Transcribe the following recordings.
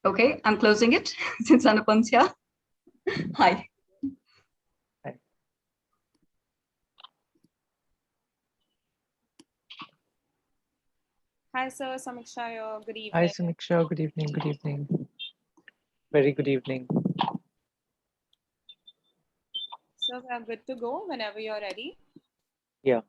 Okay, I'm closing it since Anupam's here. Hi. Hi. Hi, sir. Samiksha, good evening. Hi, Samiksha. Good evening. Good evening. Very good evening. So we are good to go whenever you're ready. Yeah.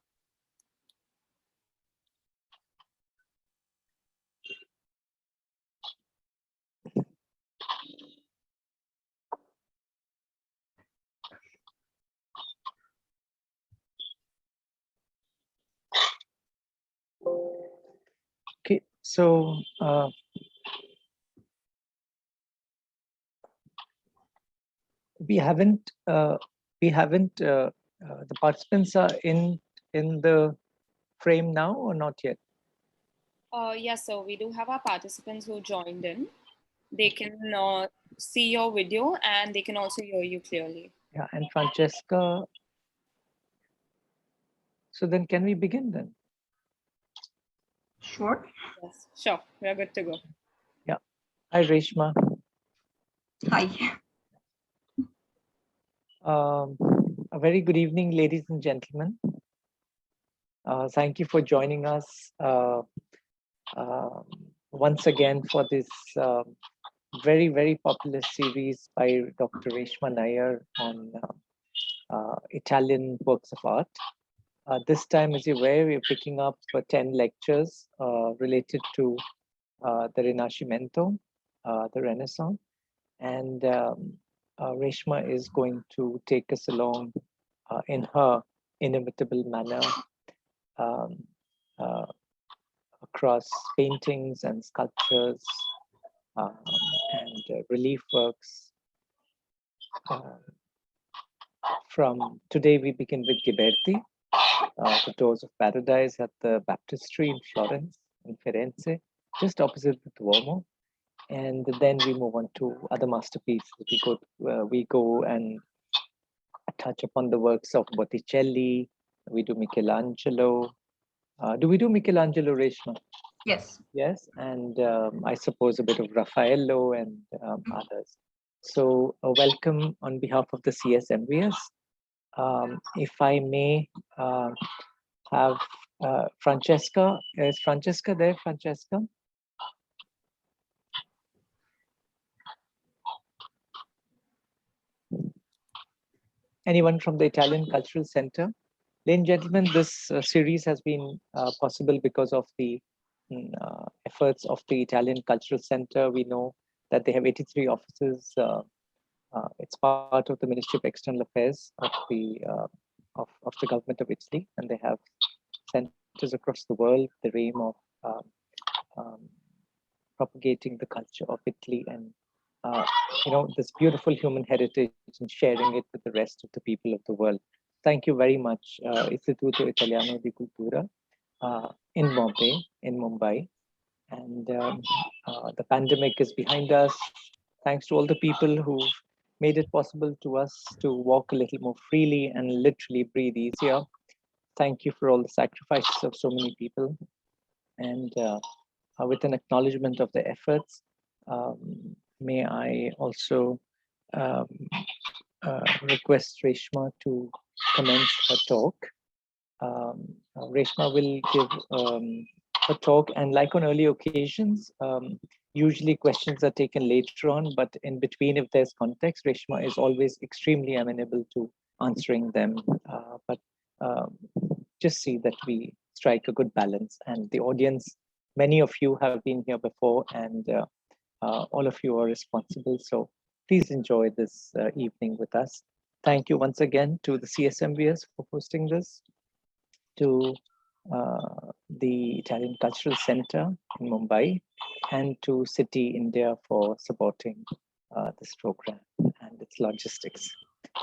Okay, so we haven't the participants are in the frame now or not yet? Yes, so we do have our participants who joined in. They can see your video and they can also hear you clearly. Yeah, and Francesca. So then can we begin then? Sure. Yes, sure. We are good to go. Yeah. Hi, Reshma. Hi. A very good evening, ladies and gentlemen. Thank you for joining us once again for this very, very popular series by Dr. Reshma Nair on Italian works of art. This time, as you're aware, we're picking up 10 lectures related to the Rinascimento, the Renaissance. And Reshma is going to take us along in her inimitable manner across paintings and sculptures and relief works. From today, we begin with Ghiberti, The Doors of Paradise at the Baptistery in Florence, in Firenze, just opposite the Duomo. And then we move on to other masterpieces. We go and touch upon the works of Botticelli. We do Michelangelo. Do we do Michelangelo, Reshma? Yes. Yes, and I suppose a bit of Raffaello and others. So welcome on behalf of the CSMVS. If I may have Francesca. Is Francesca there, Francesca? Anyone from the Italian Cultural Center? Ladies and gentlemen, this series has been possible because of the efforts of the Italian Cultural Center. We know that they have 83 offices. It's part of the Ministry of External Affairs of the government of Italy, and they have centers across the world. The aim of propagating the culture of Italy and this beautiful human heritage and sharing it with the rest of the people of the world. Thank you very much, Istituto Italiano di Cultura in Mumbai. And the pandemic is behind us. Thanks to all the people who've made it possible to us to walk a little more freely and literally breathe easier. Thank you for all the sacrifices of so many people. And with an acknowledgement of the efforts, may I also request Reshma to commence her talk. Reshma will give a talk, and like on early occasions, usually questions are taken later on, but in between, if there's context, Reshma is always extremely amenable to answering them. But just see that we strike a good balance, and the audience, many of you have been here before, and all of you are responsible. So please enjoy this evening with us. Thank you once again to the CSMVS for hosting this, to the Italian Cultural Center in Mumbai, and to City India for supporting this program and its logistics.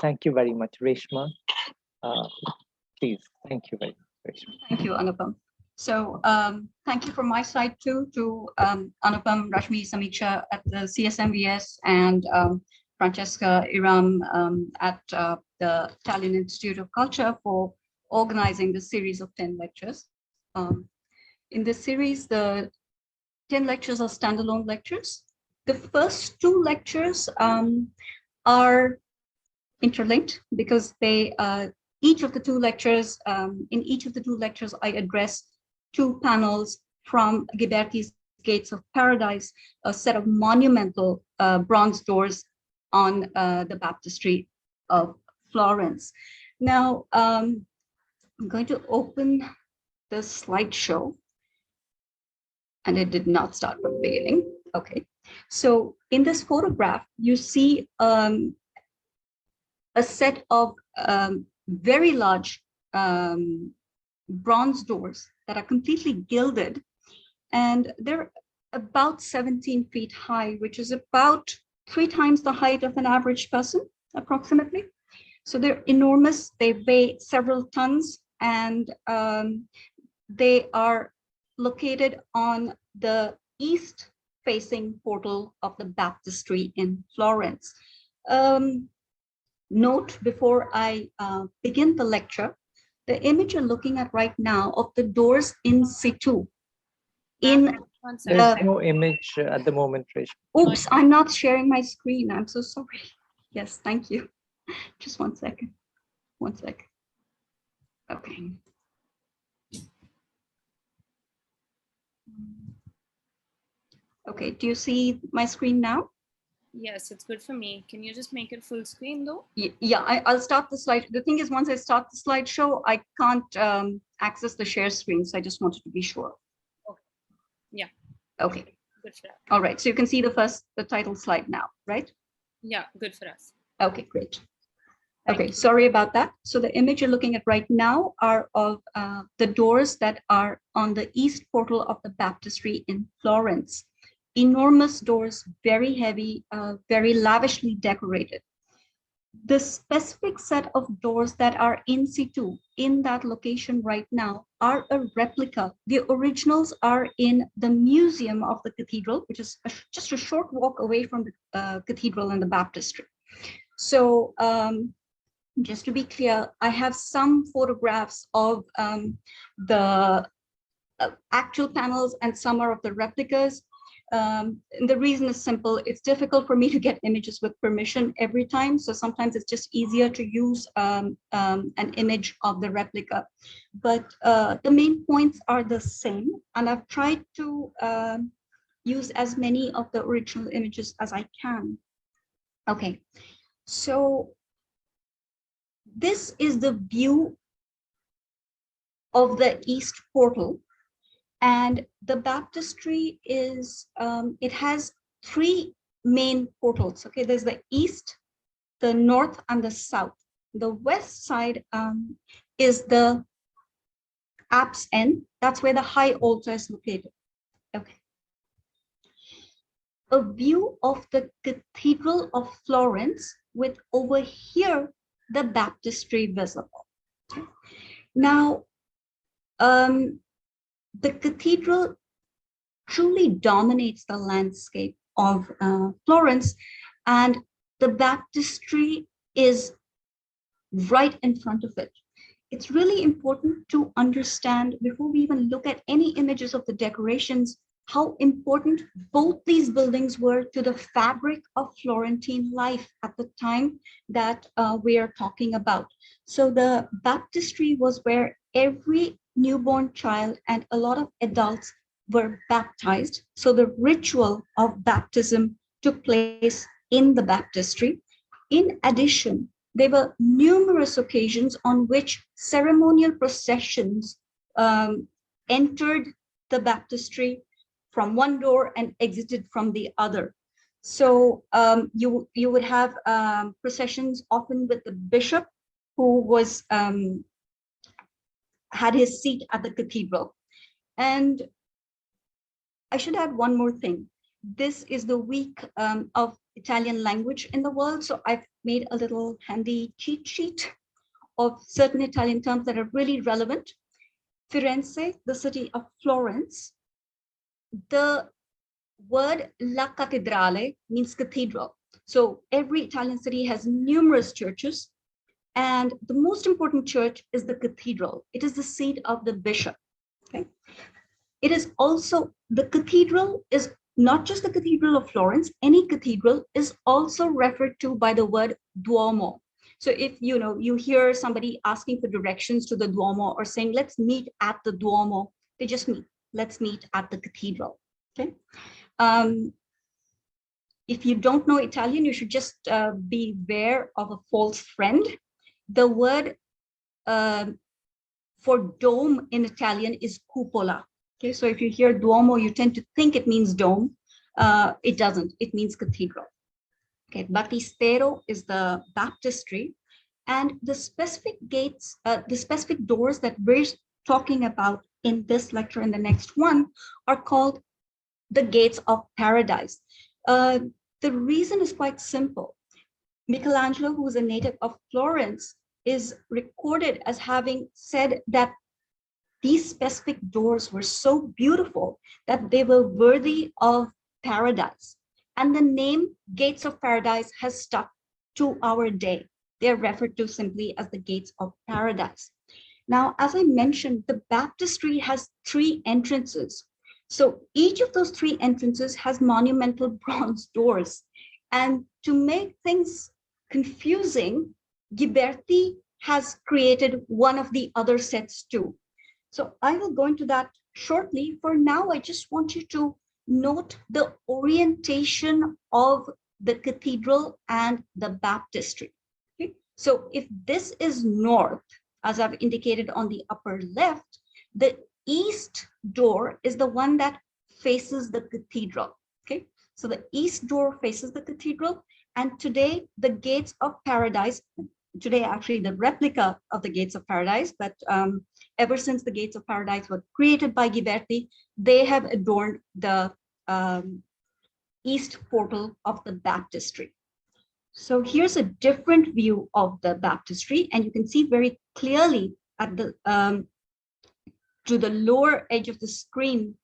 Thank you very much, Reshma. Please, thank you very much, Reshma. Thank you, Anupam. So thank you from my side too to Anupam, Rashmi, Samiksha at the CSMVS, and Francesca Iram at the Italian Institute of Culture for organizing this series of 10 lectures. In this series, the 10 lectures are standalone lectures. The first two lectures are interlinked because they each of the two lectures, in each of the two lectures, I address two panels from Ghiberti's Gates of Paradise, a set of monumental bronze doors on the Baptistery of Florence. Now, I'm going to open the slideshow, and it did not start from the beginning. Okay, so in this photograph, you see a set of very large bronze doors that are completely gilded, and they're about 17 feet high, which is about 3 times the height of an average person, approximately. So they're enormous. They weigh several tons, and they are located on the east-facing portal of the Baptistery in Florence. Note before I begin the lecture, the image you're looking at right now of the doors in situ. There's no image at the moment, Reshma. Oops, I'm not sharing my screen. I'm so sorry. Yes, thank you. Just 1 second. 1 second. Okay. Okay, do you see my screen now? Yes, it's good for me. Can you just make it full screen though? Yeah, I'll start the slide. The thing is, once I start the slideshow, I can't access the share screen. So I just wanted to be sure. Okay. Yeah. Okay. Good for us. All right. So you can see the title slide now, right? Yeah, good for us. Okay, great. Thank Okay, you. sorry about that. So the image you're looking at right now are of the doors that are on the east portal of the Baptistery in Florence. Enormous doors, very heavy, very lavishly decorated. The specific set of doors that are in situ in that location right now are a replica. The originals are in the museum of the cathedral, which is just a short walk away from the cathedral and the baptistry. So just to be clear, I have some photographs of the actual panels, and some are of the replicas. And the reason is simple. It's difficult for me to get images with permission every time. So sometimes it's just easier to use an image of the replica. But the main points are the same. And I've tried to use as many of the original images as I can. Okay, so this is the view of the east portal. And the baptistry is, it has 3 main portals. Okay, there's the east, the north, and the south. The west side is the apse end. That's where the high altar is located. Okay. A view of the Cathedral of Florence with over here the baptistry visible. Okay. Now, the cathedral truly dominates the landscape of Florence, and the baptistry is right in front of it. It's really important to understand, before we even look at any images of the decorations, how important both these buildings were to the fabric of Florentine life at the time that we are talking about. So the baptistry was where every newborn child and a lot of adults were baptized. So the ritual of baptism took place in the baptistry. In addition, there were numerous occasions on which ceremonial processions entered the baptistry from one door and exited from the other. So you would have processions often with the bishop, who was had his seat at the cathedral. And I should add one more thing. This is the week of Italian language in the world. So I've made a little handy cheat sheet of certain Italian terms that are really relevant. Firenze, the city of Florence. The word La Cattedrale means cathedral. So every Italian city has numerous churches. And the most important church is the cathedral. It is the seat of the bishop. Okay. It is also, the cathedral is not just the Cathedral of Florence, any cathedral is also referred to by the word Duomo. So if you hear somebody asking for directions to the Duomo or saying, let's meet at the Duomo, they just meet, let's meet at the cathedral. Okay. If you don't know Italian, you should just beware of a false friend. The word for dome in Italian is cupola. Okay, so if you hear Duomo, you tend to think it means dome. It doesn't, it means cathedral. Okay, Baptistero is the baptistry, and the specific gates, the specific doors that we're talking about in this lecture and the next one are called the gates of paradise. The reason is quite simple. Michelangelo, who is a native of Florence, is recorded as having said that these specific doors were so beautiful that they were worthy of paradise. And the name Gates of Paradise has stuck to our day. They're referred to simply as the Gates of Paradise. Now, as I mentioned, the baptistry has 3 entrances. So each of those 3 entrances has monumental bronze doors. And to make things confusing, Ghiberti has created one of the other sets too. So I will go into that shortly. For now, I just want you to note the orientation of the cathedral and the baptistry. Okay? So if this is north, as I've indicated on the upper left, the east door is the one that faces the cathedral. Okay, so the east door faces the cathedral, and today the gates of paradise, today actually the replica of the gates of paradise, but ever since the gates of paradise were created by Ghiberti, they have adorned the east portal of the baptistry. So here's a different view of the baptistry, and you can see very clearly at the to the lower edge of the screen,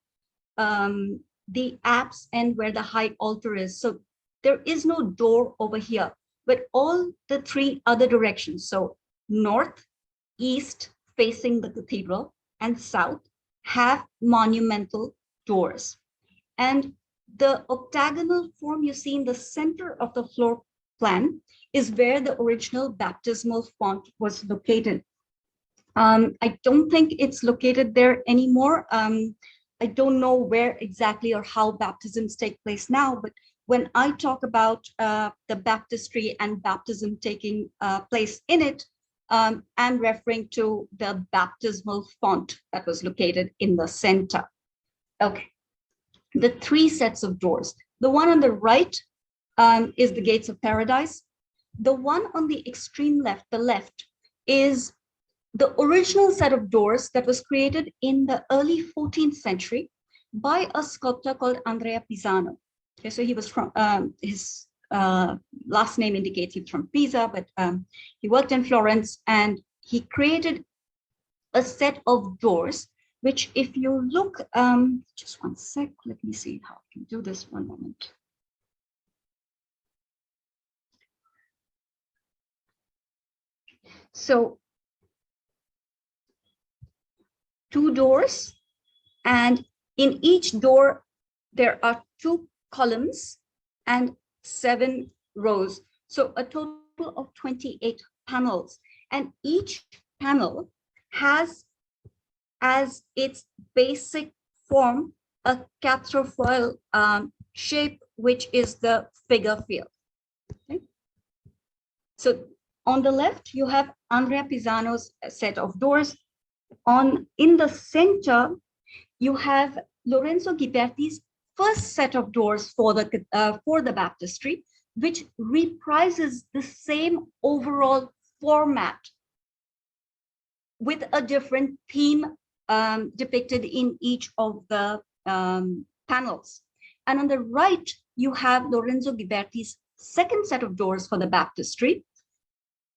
the apse end where the high altar is. So there is no door over here, but all the 3 other directions, so north, east facing the cathedral, and south have monumental doors. And the octagonal form you see in the center of the floor plan is where the original baptismal font was located. I don't think it's located there anymore. I don't know where exactly or how baptisms take place now, but when I talk about the baptistry and baptism taking place in it, I'm referring to the baptismal font that was located in the center. Okay, the 3 sets of doors. The one on the right is the gates of paradise. The one on the extreme left, the left, is the original set of doors that was created in the early 14th century by a sculptor called Andrea Pisano. Okay, so he was from, his last name indicates he was from Pisa, but he worked in Florence, and he created a set of doors, which if you look, just one sec, let me see how I can do this, one moment. So 2 doors, and in each door there are 2 columns and 7 rows, so a total of 28 panels, and each panel has as its basic form a quatrefoil shape, which is the figure field. Okay? So on the left you have Andrea Pisano's set of doors. In the center, you have Lorenzo Ghiberti's first set of doors for the baptistry, which reprises the same overall format with a different theme depicted in each of the panels. And on the right, you have Lorenzo Ghiberti's second set of doors for the baptistry,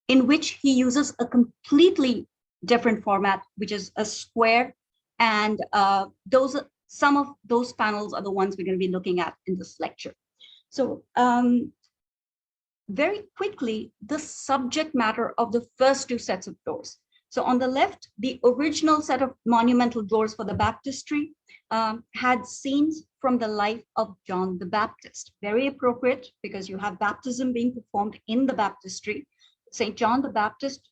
in which he uses a completely different format, which is a square, and some of those panels are the ones we're going to be looking at in this lecture. So very quickly, the subject matter of the first 2 sets of doors. So on the left, the original set of monumental doors for the baptistry had scenes from the life of John the Baptist. Very appropriate because you have baptism being performed in the baptistry. St. John the Baptist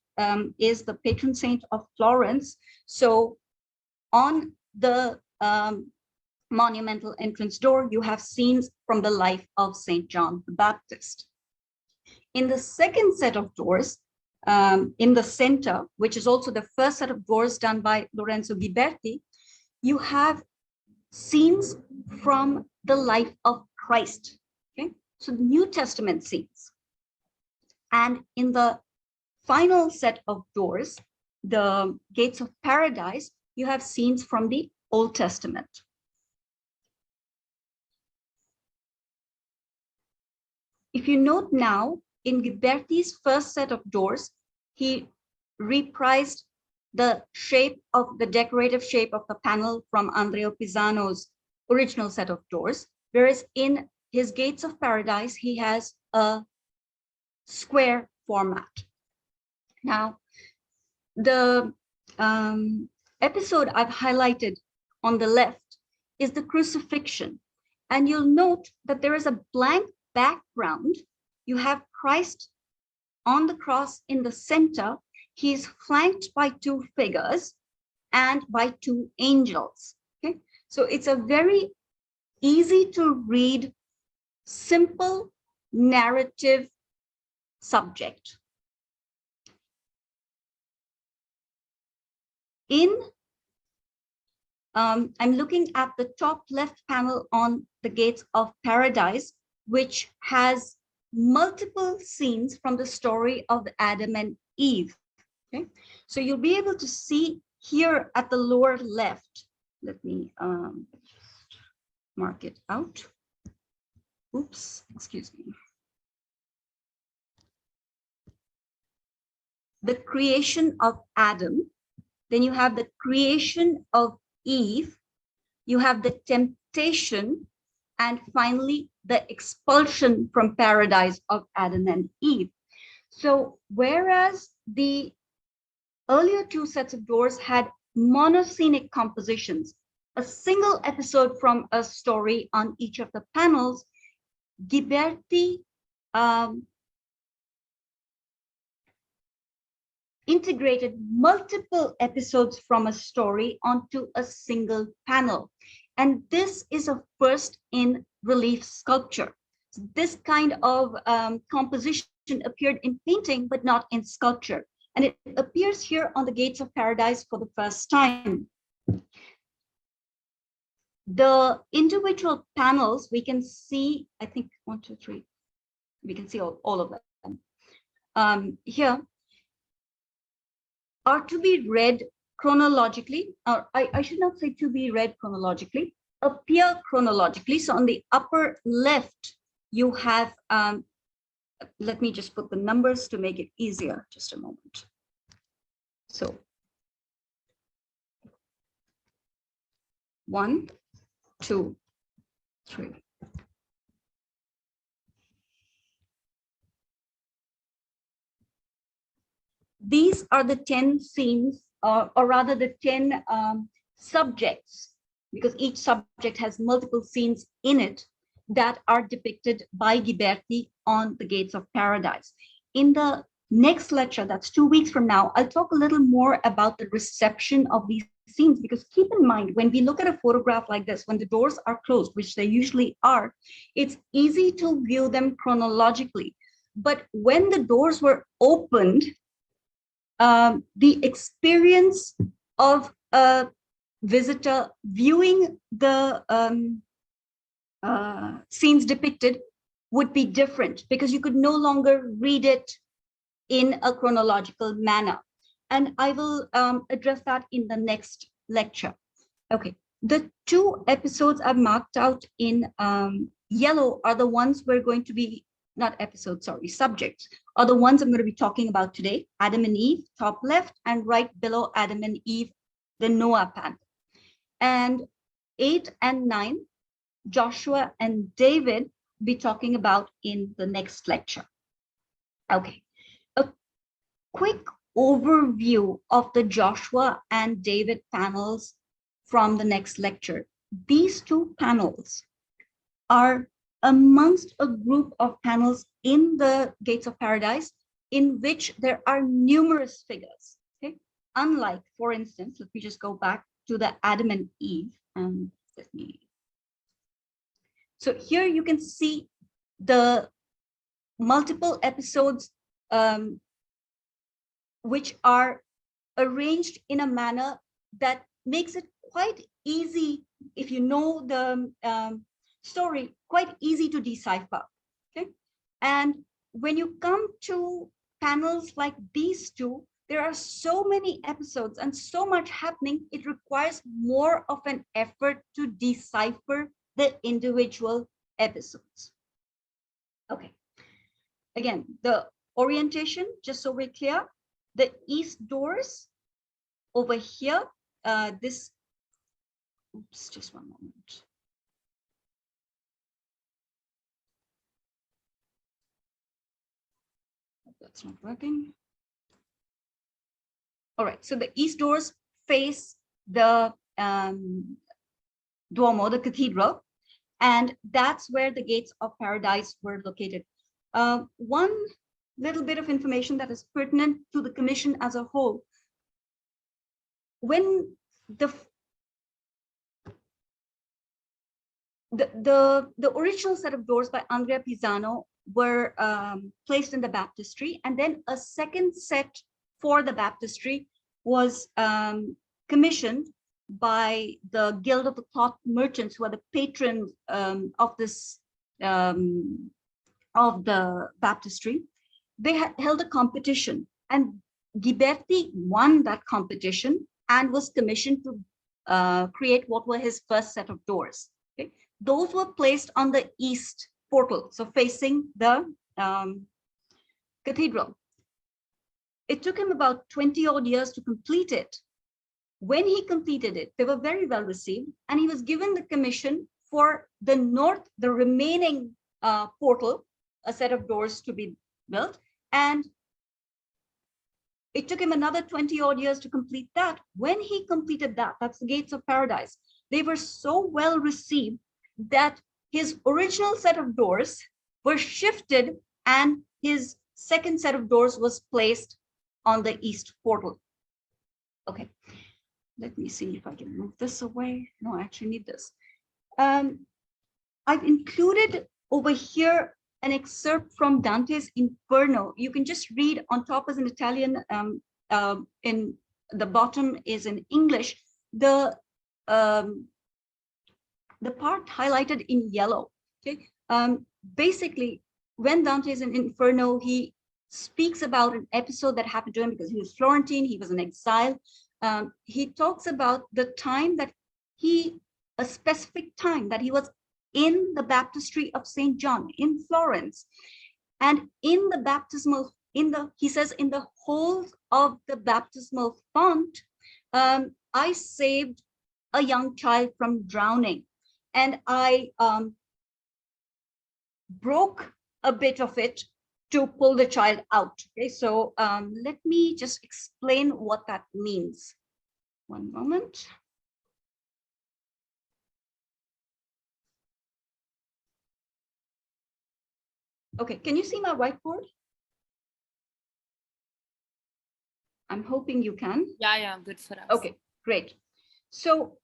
is the patron saint of Florence. So on the monumental entrance door, you have scenes from the life of St. John the Baptist. In the second set of doors, in the center, which is also the first set of doors done by Lorenzo Ghiberti, you have scenes from the life of Christ. Okay, so New Testament scenes. And in the final set of doors, the gates of paradise, you have scenes from the Old Testament. If you note now, in Ghiberti's first set of doors, he reprised the shape of the decorative shape of the panel from Andrea Pisano's original set of doors, whereas in his Gates of Paradise, he has a square format. Now, the episode I've highlighted on the left is the crucifixion. And you'll note that there is a blank background. You have Christ on the cross in the center. He's flanked by two figures and by two angels. Okay, so it's a very easy to read, simple narrative subject. I'm looking at the top left panel on the Gates of Paradise, which has multiple scenes from the story of Adam and Eve. Okay, so you'll be able to see here at the lower left. Let me mark it out. Oops, excuse me. The creation of Adam, then you have the creation of Eve, you have the temptation, and finally the expulsion from paradise of Adam and Eve. So whereas the earlier two sets of doors had monoscenic compositions, a single episode from a story on each of the panels, Ghiberti integrated multiple episodes from a story onto a single panel. And this is a first in relief sculpture. So this kind of composition appeared in painting, but not in sculpture. And it appears here on the Gates of Paradise for the first time. The individual panels, we can see, I think 1, 2, 3, we can see all of them. Here are to be read chronologically, or I should not say to be read chronologically, appear chronologically. So on the upper left, you have, let me just put the numbers to make it easier, just a moment. So 1, 2, 3. These are the 10 scenes, or rather the 10 subjects, because each subject has multiple scenes in it that are depicted by Ghiberti on the Gates of Paradise. In the next lecture, that's 2 weeks from now, I'll talk a little more about the reception of these scenes, because keep in mind, when we look at a photograph like this, when the doors are closed, which they usually are, it's easy to view them chronologically. But when the doors were opened, the experience of a visitor viewing the scenes depicted would be different, because you could no longer read it in a chronological manner. And I will address that in the next lecture. Okay, the 2 episodes I've marked out in yellow are the ones we're going to be, not episodes, sorry, subjects, are the ones I'm going to be talking about today. Adam and Eve, top left, and right below Adam and Eve, the Noah panel. And 8 and 9, Joshua and David, be talking about in the next lecture. Okay, a quick overview of the Joshua and David panels from the next lecture. These two panels are amongst a group of panels in the Gates of Paradise in which there are numerous figures. Okay? Unlike, for instance, let me just go back to the Adam and Eve. So here you can see the multiple episodes which are arranged in a manner that makes it quite easy, if you know the story, quite easy to decipher. Okay, and when you come to panels like these two, there are so many episodes and so much happening, it requires more of an effort to decipher the individual episodes. Okay, again, the orientation, just so we're clear, the east doors over here, this, oops, just one moment. That's not working. All right, so the east doors face the Duomo, the cathedral, and that's where the Gates of Paradise were located. One little bit of information that is pertinent to the commission as a whole. When the original set of doors by Andrea Pisano were placed in the baptistry, and then a second set for the baptistry was commissioned by the Guild of the Cloth Merchants, who are the patrons of this of the baptistry. They held a competition, and Ghiberti won that competition and was commissioned to create what were his first set of doors. Okay? Those were placed on the east portal, so facing the cathedral. It took him about 20 odd years to complete it. When he completed it, they were very well received, and he was given the commission for the north, the remaining portal, a set of doors to be built. And it took him another 20 odd years to complete that. When he completed that, that's the Gates of Paradise, they were so well received that his original set of doors were shifted and his second set of doors was placed on the east portal. Okay, let me see if I can move this away. No, I actually need this. I've included over here an excerpt from Dante's Inferno. You can just read. On top is in Italian, in the bottom is in English. The part highlighted in yellow. Okay, basically, when Dante is in Inferno, he speaks about an episode that happened to him because he was Florentine. He was in exile. He talks about the time that a specific time that he was in the baptistry of St. John in Florence, and in the baptismal, he says, in the holes of the baptismal font, I saved a young child from drowning, and I broke a bit of it to pull the child out. Okay, so let me just explain what that means. One moment. Okay, can you see my whiteboard? I'm hoping you can. Yeah, good for us. Okay, great. So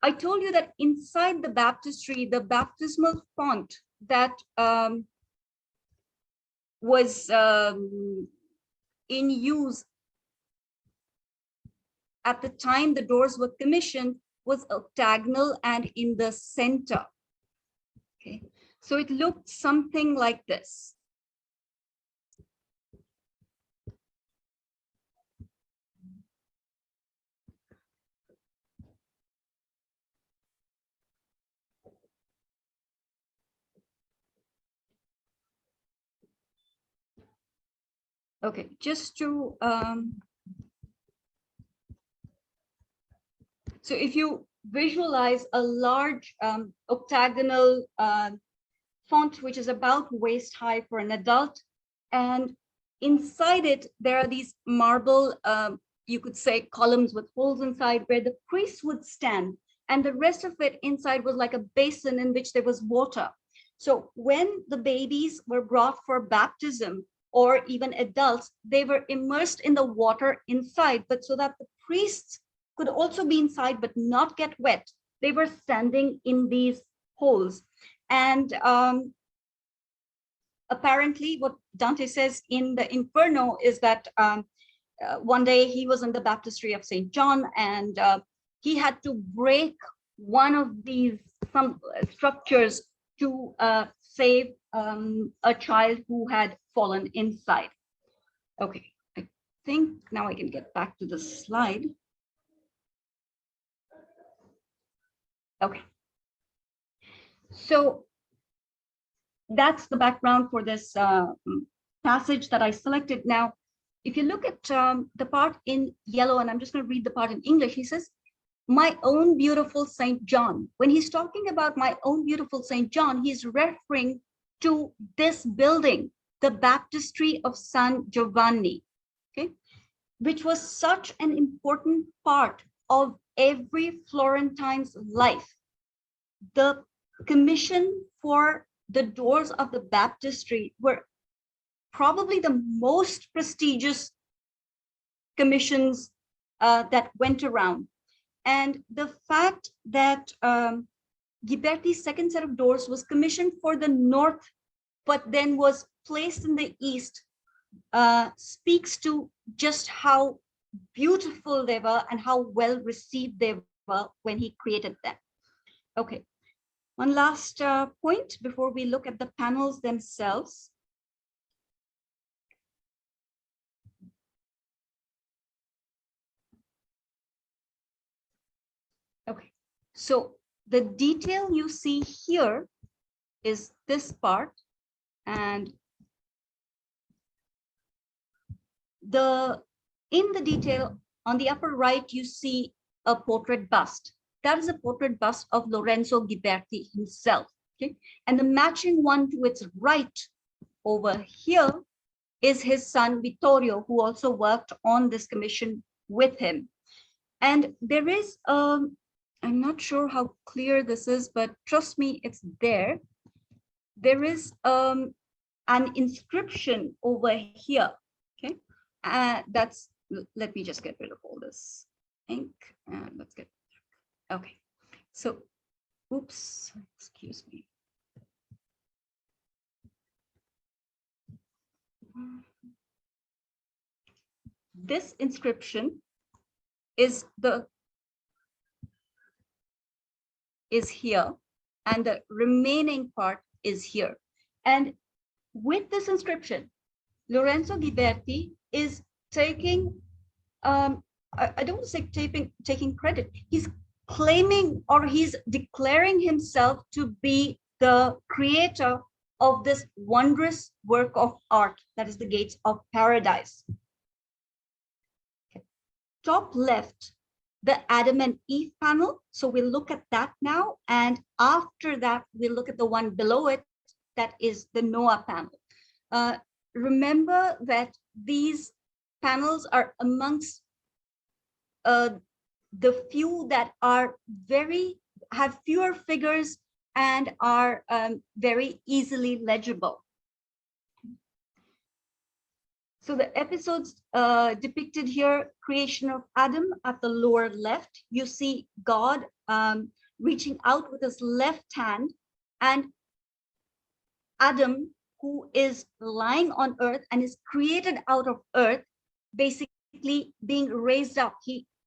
I told you that inside the baptistry, the baptismal font that was in use at the time the doors were commissioned was octagonal and in the center. Okay, so it looked something like this. Okay, just to so if you visualize a large octagonal font, which is about waist high for an adult, and inside it, there are these marble, you could say, columns with holes inside where the priests would stand. And the rest of it inside was like a basin in which there was water. So when the babies were brought for baptism, or even adults, they were immersed in the water inside, but so that the priests could also be inside but not get wet, they were standing in these holes. And apparently what Dante says in the Inferno is that one day he was in the Baptistery of St. John, and he had to break one of these structures to save a child who had fallen inside. Okay, I think now I can get back to the slide. Okay, so that's the background for this passage that I selected. Now, if you look at the part in yellow, and I'm just going to read the part in English, he says, "My own beautiful Saint John." When he's talking about my own beautiful Saint John, he's referring to this building, the Baptistery of San Giovanni, okay, which was such an important part of every Florentine's life. The commission for the doors of the baptistry were probably the most prestigious commissions that went around. And the fact that Ghiberti's second set of doors was commissioned for the north, but then was placed in the east, speaks to just how beautiful they were and how well received they were when he created them. Okay, one last point before we look at the panels themselves. Okay, so the detail you see here is this part, and in the detail on the upper right, you see a portrait bust. That is a portrait bust of Lorenzo Ghiberti himself. Okay, and the matching one to its right over here is his son Vittorio, who also worked on this commission with him. And there is I'm not sure how clear this is, but trust me, it's there. There is an inscription over here. Okay, that's, let me just get rid of all this ink and let's get, okay. So, oops, excuse me. This inscription is here, and the remaining part is here. And with this inscription, Lorenzo Ghiberti is taking, I don't want to say taking credit. He's claiming, or he's declaring himself to be the creator of this wondrous work of art, that is the Gates of Paradise. Okay. Top left, the Adam and Eve panel. So we'll look at that now. And after that, we'll look at the one below it, that is the Noah panel. Remember that these panels are amongst the few that are have fewer figures and are very easily legible. So the episodes depicted here, creation of Adam at the lower left, you see God reaching out with his left hand, and Adam, who is lying on earth and is created out of earth, basically being raised up.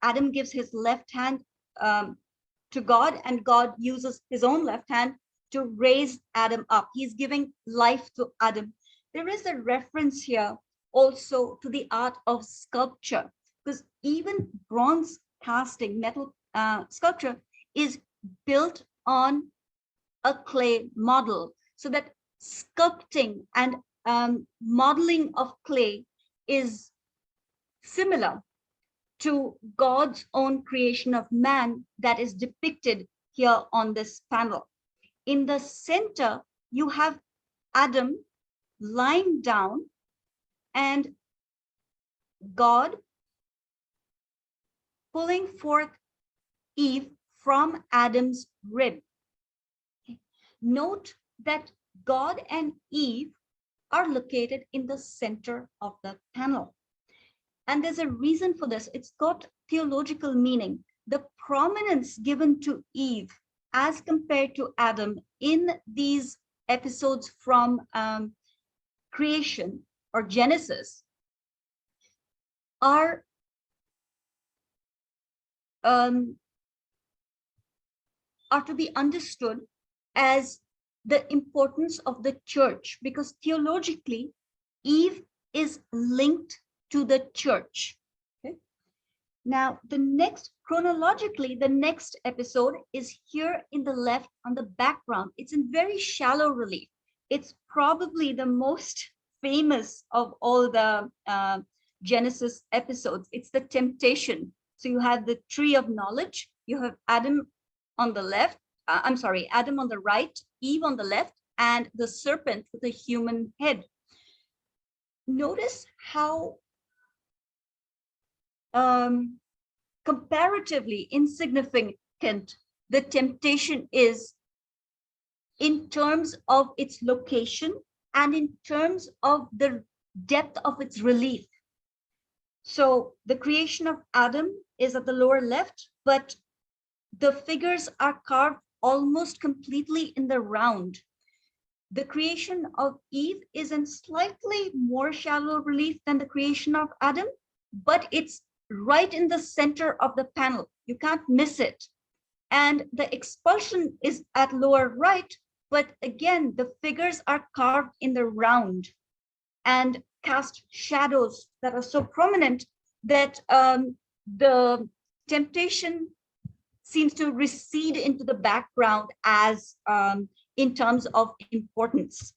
Adam gives his left hand to God, and God uses his own left hand to raise Adam up. He's giving life to Adam. There is a reference here also to the art of sculpture, because even bronze casting, metal sculpture, is built on a clay model, so that sculpting and modeling of clay is similar to God's own creation of man that is depicted here on this panel. In the center, you have Adam lying down, and God pulling forth Eve from Adam's rib. Note that God and Eve are located in the center of the panel. And there's a reason for this. It's got theological meaning. The prominence given to Eve as compared to Adam in these episodes from creation or Genesis are to be understood as the importance of the church, because theologically, Eve is linked to the church. Okay? Now, chronologically, the next episode is here in the left on the background. It's in very shallow relief. It's probably the most famous of all the Genesis episodes. It's the temptation. So you have the tree of knowledge, you have Adam on the left, Adam on the right, Eve on the left, and the serpent with a human head. Notice how comparatively insignificant the temptation is in terms of its location and in terms of the depth of its relief. So the creation of Adam is at the lower left, but the figures are carved almost completely in the round. The creation of Eve is in slightly more shallow relief than the creation of Adam, but it's right in the center of the panel. You can't miss it. And the expulsion is at lower right, but again, the figures are carved in the round and cast shadows that are so prominent that the temptation seems to recede into the background as in terms of importance.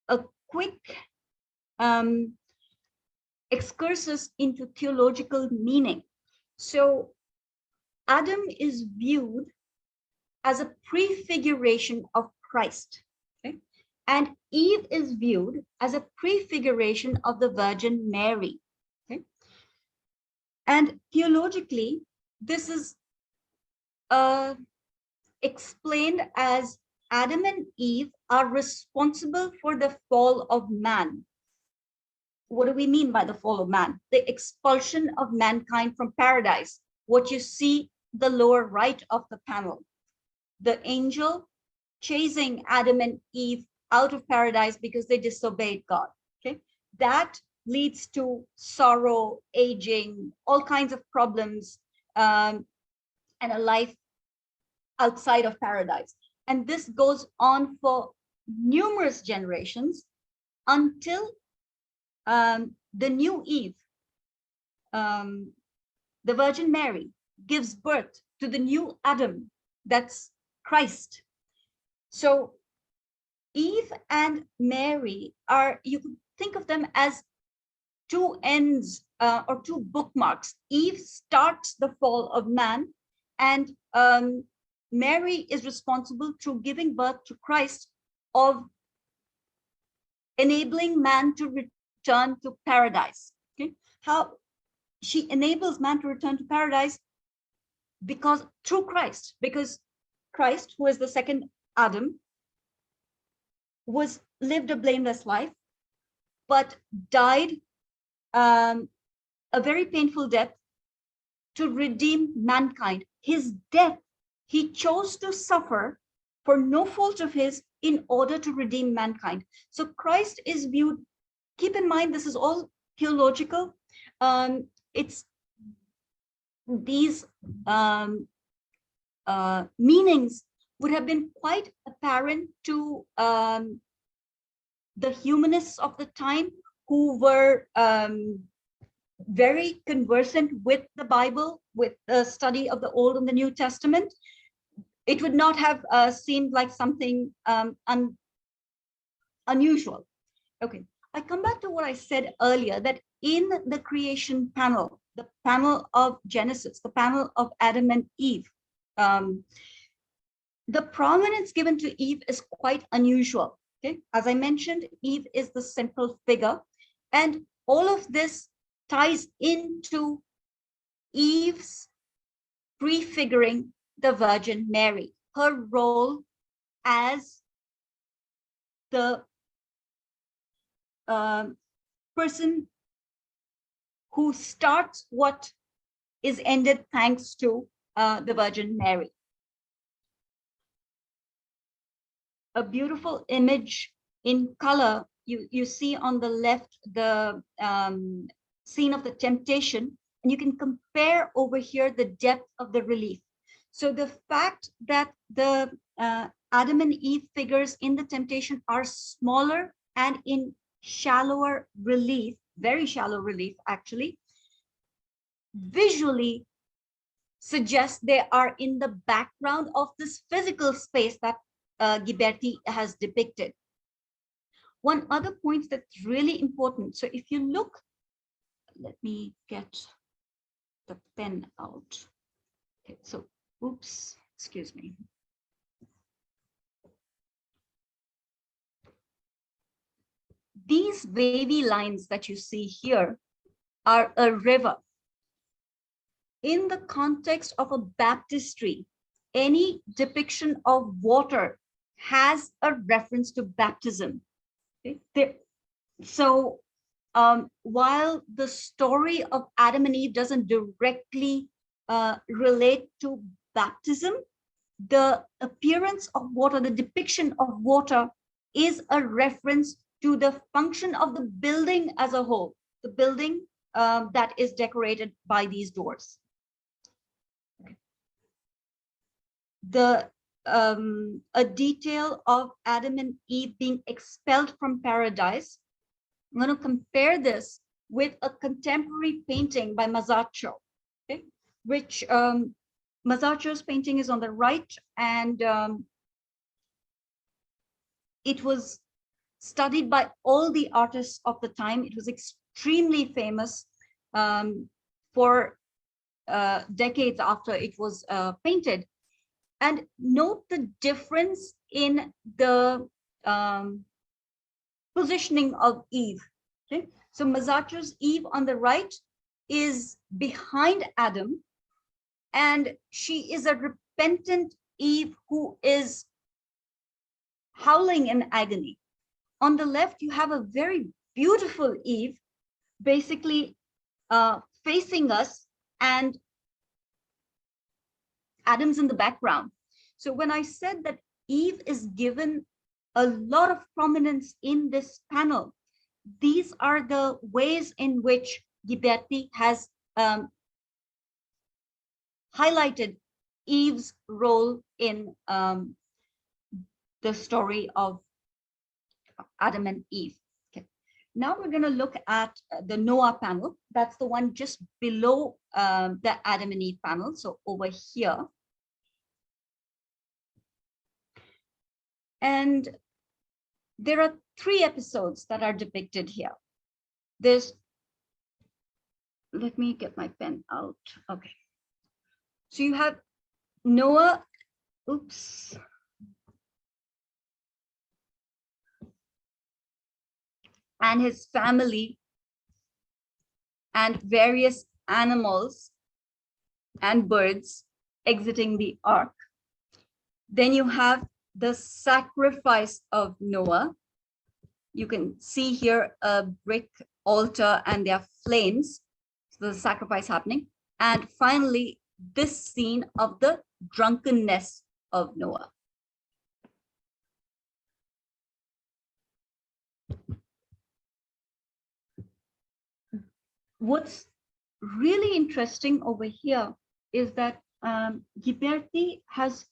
A quick excursus into theological meaning. So Adam is viewed as a prefiguration of Christ, okay? And Eve is viewed as a prefiguration of the Virgin Mary, okay? And theologically, this is explained as Adam and Eve are responsible for the fall of man. What do we mean by the fall of man? The expulsion of mankind from paradise. What you see the lower right of the panel. The angel chasing Adam and Eve out of paradise because they disobeyed God. Okay, that leads to sorrow, aging, all kinds of problems, and a life outside of paradise. And this goes on for numerous generations until the new Eve, the Virgin Mary, gives birth to the new Adam, that's Christ. So Eve and Mary are, you could think of them as two ends or two bookmarks. Eve starts the fall of man, and Mary is responsible through giving birth to Christ of enabling man to return to paradise. Okay, how she enables man to return to paradise? Because through Christ, because Christ, who is the second Adam, lived a blameless life, but died a very painful death to redeem mankind. His death, he chose to suffer for no fault of his in order to redeem mankind. So Christ is viewed, keep in mind, this is all theological. It's these meanings would have been quite apparent to the humanists of the time, who were very conversant with the Bible, with the study of the Old and the New Testament. It would not have seemed like something unusual. Okay, I come back to what I said earlier, that in the creation panel, the panel of Genesis, the panel of Adam and Eve, the prominence given to Eve is quite unusual. Okay, as I mentioned, Eve is the central figure, and all of this ties into Eve's prefiguring the Virgin Mary, her role as the person who starts what is ended thanks to the Virgin Mary. A beautiful image in color. You see on the left the scene of the temptation, and you can compare over here the depth of the relief. So the fact that the Adam and Eve figures in the temptation are smaller and in shallower relief, very shallow relief actually, visually suggests they are in the background of this physical space that Ghiberti has depicted. One other point that's really important. So if you look, let me get the pen out. Okay, so oops, excuse me. These wavy lines that you see here are a river. In the context of a baptistry, any depiction of water has a reference to baptism. Okay? So while the story of Adam and Eve doesn't directly relate to baptism, the appearance of water, the depiction of water is a reference to the function of the building as a whole, the building that is decorated by these doors. A detail of Adam and Eve being expelled from paradise. I'm going to compare this with a contemporary painting by Masaccio, okay, which Masaccio's painting is on the right, and it was studied by all the artists of the time. It was extremely famous for decades after it was painted. And note the difference in the positioning of Eve. Okay? So Masaccio's Eve on the right is behind Adam, and she is a repentant Eve who is howling in agony. On the left, you have a very beautiful Eve, basically facing us, and Adam's in the background. So when I said that Eve is given a lot of prominence in this panel, these are the ways in which Ghiberti has highlighted Eve's role in the story of Adam and Eve. Okay. Now we're going to look at the Noah panel. That's the one just below the Adam and Eve panel. So over here. And there are 3 episodes that are depicted here. There's, let me get my pen out. Okay. So you have Noah, oops. And his family and various animals and birds exiting the ark. Then you have the sacrifice of Noah. You can see here a brick altar and there are flames, so the sacrifice happening. And finally, this scene of the drunkenness of Noah. What's really interesting over here is that Ghiberti has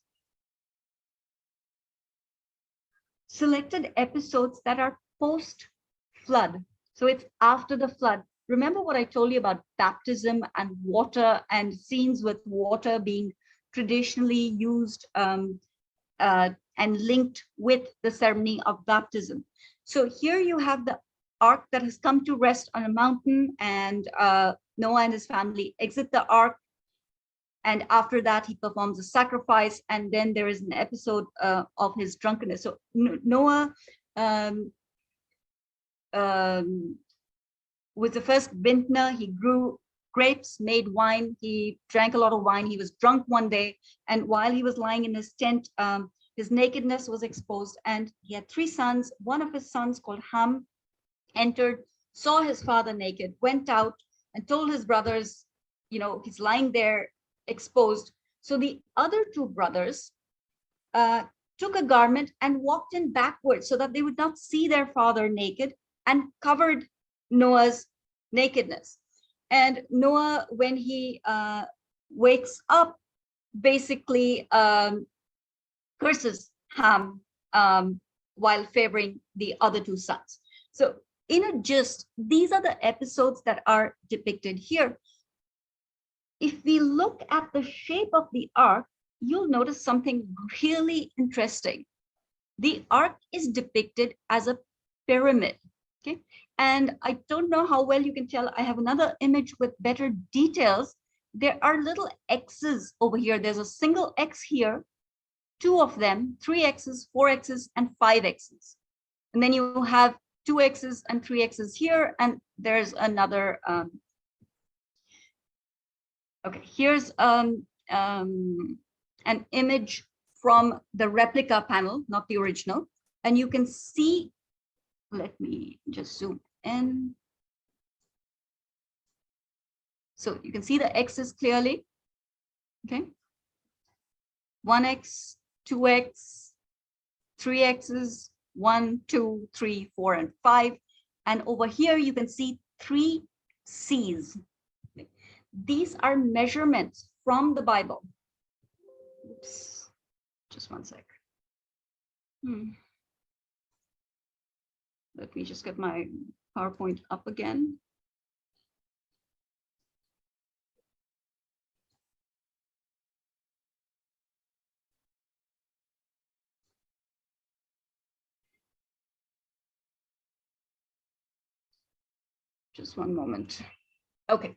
selected episodes that are post-flood. So it's after the flood. Remember what I told you about baptism and water and scenes with water being traditionally used and linked with the ceremony of baptism. So here you have the ark that has come to rest on a mountain, and Noah and his family exit the ark. And after that, he performs a sacrifice. And then there is an episode of his drunkenness. So Noah was the first vintner. He grew grapes, made wine. He drank a lot of wine. He was drunk one day. And while he was lying in his tent, his nakedness was exposed. And he had 3 sons. One of his sons, called Ham, entered, saw his father naked, went out and told his brothers, he's lying there exposed. So the other 2 brothers took a garment and walked in backwards so that they would not see their father naked, and covered Noah's nakedness. And Noah, when he wakes up, basically curses Ham while favoring the other 2 sons. So in a gist, these are the episodes that are depicted here. If we look at the shape of the ark, you'll notice something really interesting. The ark is depicted as a pyramid, okay? And I don't know how well you can tell. I have another image with better details. There are little X's over here. There's a single X here, 2 of them, 3 X's, 4 X's, and 5 X's. And then you have 2 X's and 3 X's here, and there's another. Okay, here's an image from the replica panel, not the original. And you can see, let me just zoom in. So you can see the X's clearly, okay? 1X, 2X, 3 X's, 1, 2, 3, 4, and 5. And over here, you can see 3 C's. These are measurements from the Bible. Oops, just one sec. Let me just get my PowerPoint up again. Just one moment. Okay.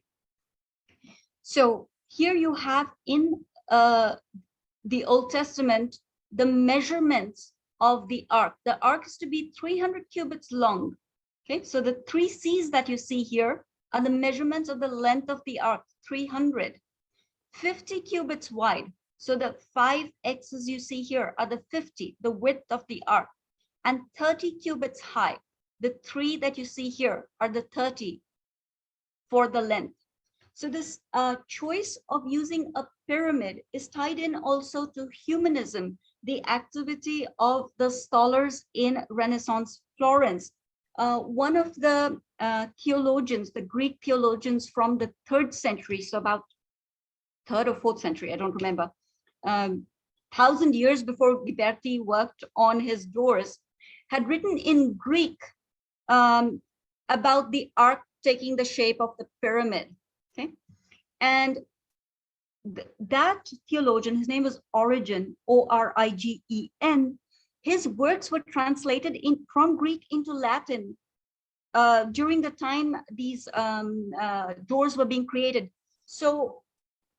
So here you have in the Old Testament, the measurements of the ark. The ark is to be 300 cubits long. Okay, so the 3 C's that you see here are the measurements of the length of the ark, 300. 50 cubits wide. So the 5 X's you see here are the 50, the width of the ark, and 30 cubits high. The 3 that you see here are the 30 for the length. So this choice of using a pyramid is tied in also to humanism, the activity of the scholars in Renaissance Florence. One of the theologians, the Greek theologians from the 3rd century, so about 3rd or 4th century, I don't remember, 1,000 years before Ghiberti worked on his doors, had written in Greek about the ark taking the shape of the pyramid. Okay, and that theologian, his name was Origen, O-R-I-G-E-N. His works were translated from Greek into Latin during the time these doors were being created. So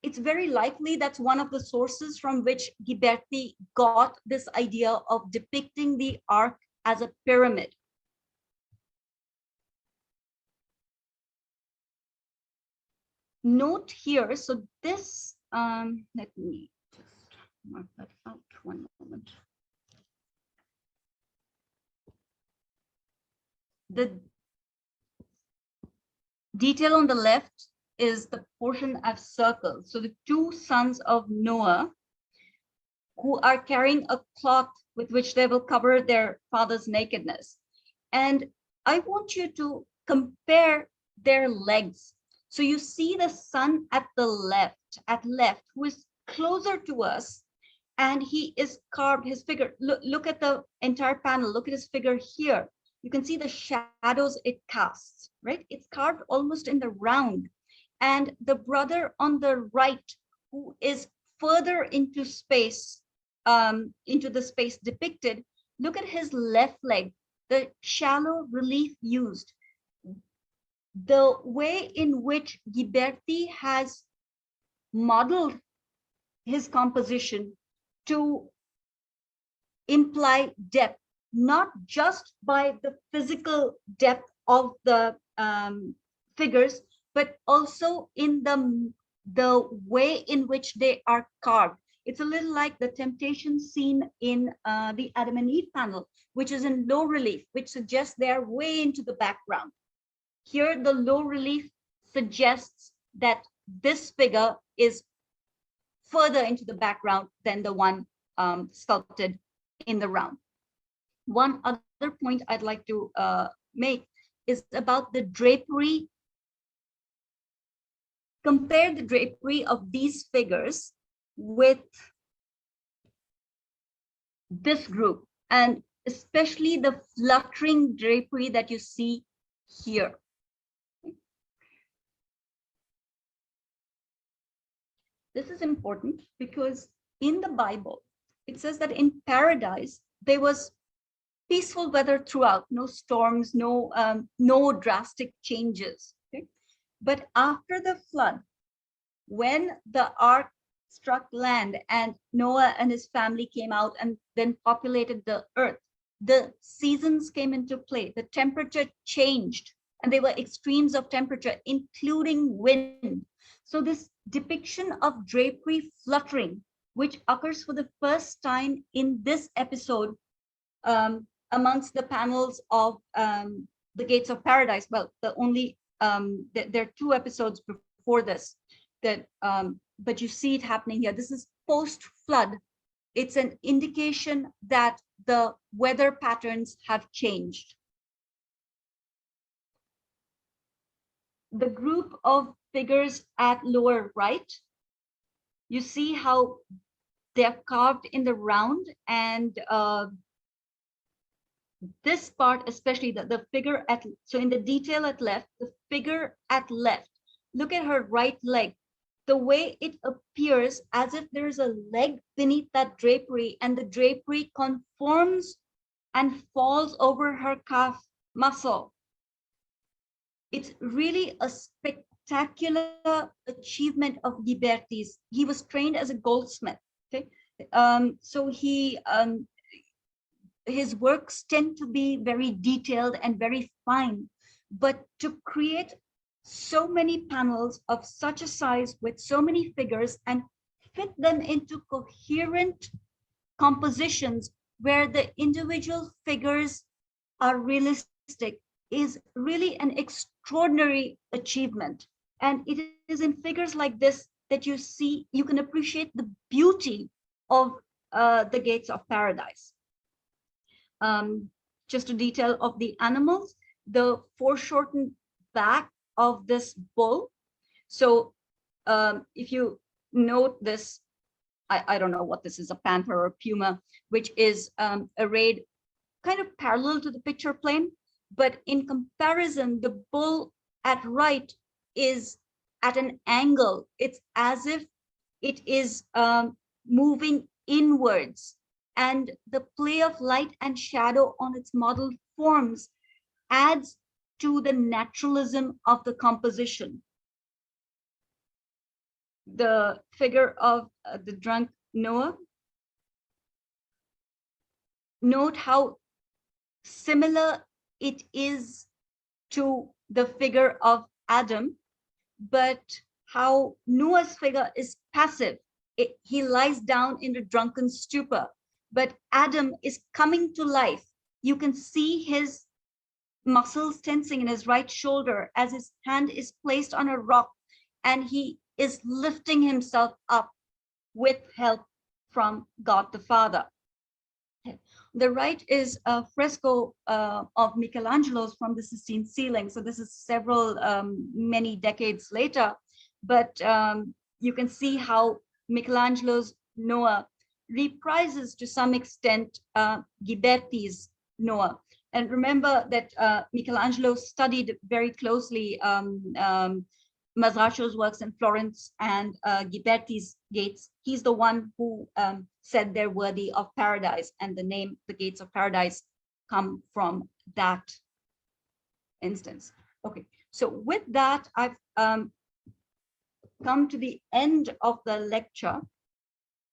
it's very likely that's one of the sources from which Ghiberti got this idea of depicting the ark as a pyramid. Note here, so this, let me just mark that out, one moment. The detail on the left is the portion I've circled. So the 2 sons of Noah, who are carrying a cloth with which they will cover their father's nakedness. And I want you to compare their legs. So you see the son at the left, who is closer to us, and he is carved, his figure, look at the entire panel, look at his figure here. You can see the shadows it casts, right? It's carved almost in the round. And the brother on the right, who is further into space, into the space depicted, look at his left leg, the shallow relief used. The way in which Ghiberti has modeled his composition to imply depth, not just by the physical depth of the figures, but also in the way in which they are carved. It's a little like the temptation scene in the Adam and Eve panel, which is in low relief, which suggests they are way into the background. Here, the low relief suggests that this figure is further into the background than the one sculpted in the round. One other point I'd like to make is about the drapery. Compare the drapery of these figures with this group, and especially the fluttering drapery that you see here. This is important because in the Bible, it says that in paradise, there was peaceful weather throughout, no storms, no drastic changes. Okay? But after the flood, when the ark struck land and Noah and his family came out and then populated the earth, the seasons came into play, the temperature changed, and there were extremes of temperature, including wind. So this depiction of drapery fluttering, which occurs for the first time in this episode amongst the panels of the Gates of Paradise. Well, there are two episodes before this, but you see it happening here. This is post-flood. It's an indication that the weather patterns have changed. The group of figures at lower right, you see how they're carved in the round, and this part, especially the figure so in the detail at left, the figure at left, look at her right leg, the way it appears as if there's a leg beneath that drapery, and the drapery conforms and falls over her calf muscle. It's really a spectacular achievement of Ghiberti's. He was trained as a goldsmith. Okay, so his works tend to be very detailed and very fine, but to create so many panels of such a size with so many figures and fit them into coherent compositions where the individual figures are realistic is really an extraordinary achievement. And it is in figures like this that you can appreciate the beauty of the Gates of Paradise. Just a detail of the animals, the foreshortened back of this bull. So if you note this, I don't know what this is, a panther or a puma, which is arrayed kind of parallel to the picture plane, but in comparison, the bull at right is at an angle. It's as if it is moving inwards, and the play of light and shadow on its modeled forms adds to the naturalism of the composition. The figure of the drunk Noah, note how similar it is to the figure of Adam, but how Noah's figure is passive. He lies down in a drunken stupor, but Adam is coming to life. You can see his muscles tensing in his right shoulder as his hand is placed on a rock, and he is lifting himself up with help from God the Father. The right is a fresco of Michelangelo's from the Sistine ceiling. So this is many decades later, but you can see how Michelangelo's Noah reprises to some extent Ghiberti's Noah. And remember that Michelangelo studied very closely Masaccio's works in Florence and Ghiberti's gates. He's the one who said they're worthy of paradise, and the name, the Gates of Paradise, come from that instance. Okay, so with that, I've come to the end of the lecture.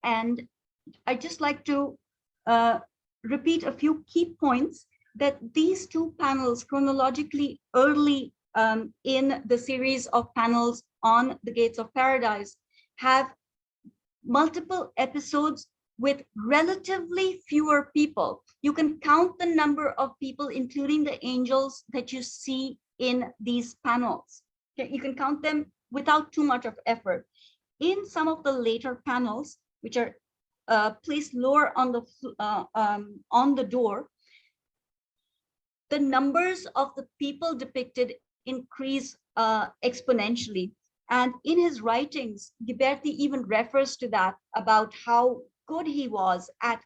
And I'd just like to repeat a few key points, that these two panels chronologically early in the series of panels on the Gates of Paradise have multiple episodes with relatively fewer people. You can count the number of people, including the angels, that you see in these panels. Okay, you can count them without too much of effort. In some of the later panels, which are placed lower on the door, the numbers of the people depicted increase exponentially. And in his writings, Ghiberti even refers to that, about how good he was at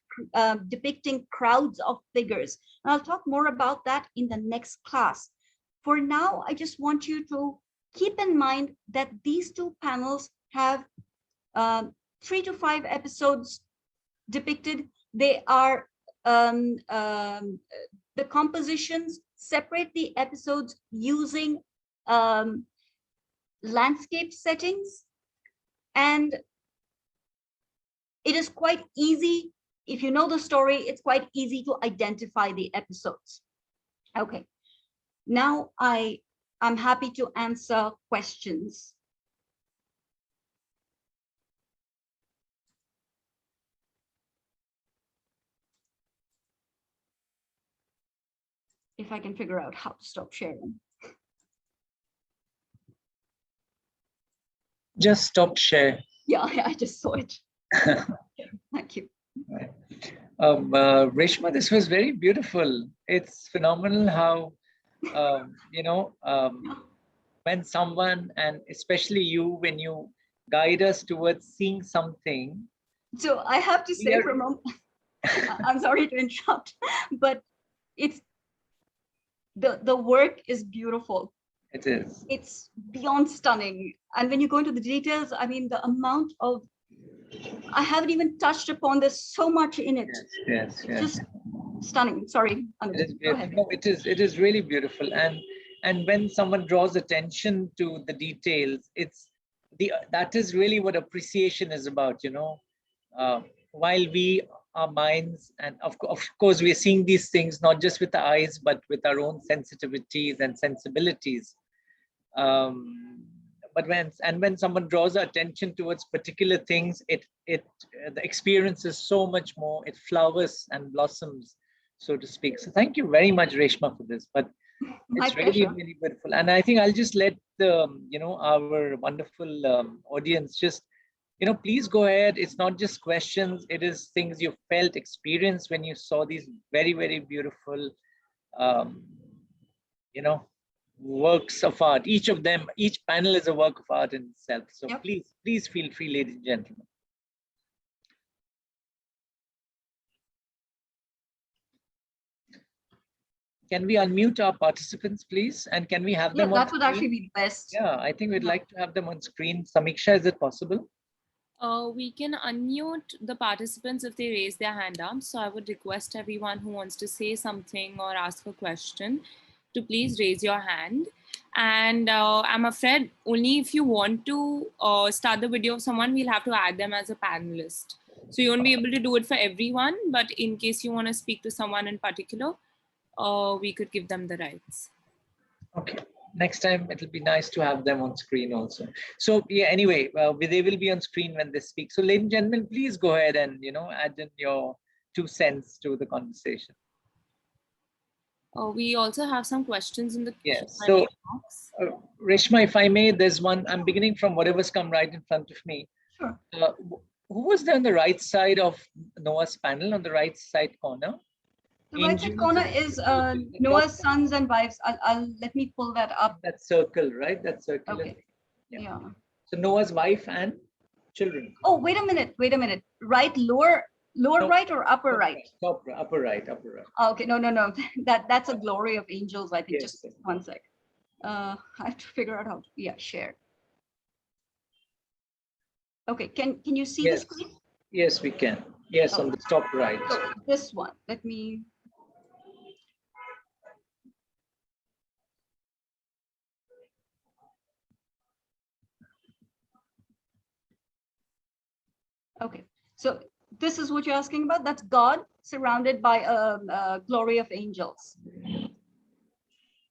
depicting crowds of figures. And I'll talk more about that in the next class. For now, I just want you to keep in mind that these two panels have 3 to 5 episodes depicted. They are the compositions separate the episodes using landscape settings, and it is quite easy, if you know the story, it's quite easy to identify the episodes. Okay, now I'm happy to answer questions. If I can figure out how to stop sharing. Just stop share. Yeah, I just saw it. Thank you. Reshma, this was very beautiful. It's phenomenal how, when someone, and especially you, when you guide us towards seeing something. So I have to say for a moment, I'm sorry to interrupt, but it's the work is beautiful. It is. It's beyond stunning. And when you go into the details, I mean, the amount of, I haven't even touched upon, there's so much in it. Yes. It's just stunning. Sorry. It is no, it is really beautiful. And when someone draws attention to the details, that is really what appreciation is about, while our minds, and of course we're seeing these things not just with the eyes but with our own sensitivities and sensibilities, but when someone draws our attention towards particular things, the experience is so much more, it flowers and blossoms, so to speak. So thank you very much, Reshma, for this. But My it's really, pleasure. really beautiful. And I think I'll just let the, our wonderful audience just, please go ahead. It's not just questions. It is things you felt, experienced when you saw these very, very beautiful, works of art. Each of them, each panel is a work of art in itself. So yep. Please feel free, ladies and gentlemen. Can we unmute our participants, please? And can we have them on that would screen? Actually be best. Yeah, I think we'd like to have them on screen. Samiksha, is it possible? We can unmute the participants if they raise their hand up. So I would request everyone who wants to say something or ask a question to please raise your hand. And I'm afraid only if you want to start the video of someone, we'll have to add them as a panelist. So you won't be able to do it for everyone, but in case you want to speak to someone in particular, we could give them the rights. Okay. Next time it'll be nice to have them on screen also. So yeah, anyway, they will be on screen when they speak. So ladies and gentlemen, please go ahead and add in your 2 cents to the conversation. We also have some questions in the yes. So Reshma, if I may, there's one. I'm beginning from whatever's come right in front of me. Sure. Who was there on the right side of Noah's panel, on the right side corner? The right side corner is Noah's sons and wives. I'll let me pull that up. That circle, right? That circle. Okay. Yeah. So Noah's wife and children. Oh, wait a minute. Right, lower right or upper right? Upper right. Okay, no. That's a glory of angels, I think. Yes. Just 1 sec. I have to figure out how to, share. Okay, can you see the screen? Yes, we can. Yes, on the top right. So this one, let me. Okay, So this is what you're asking about. That's God surrounded by a glory of angels.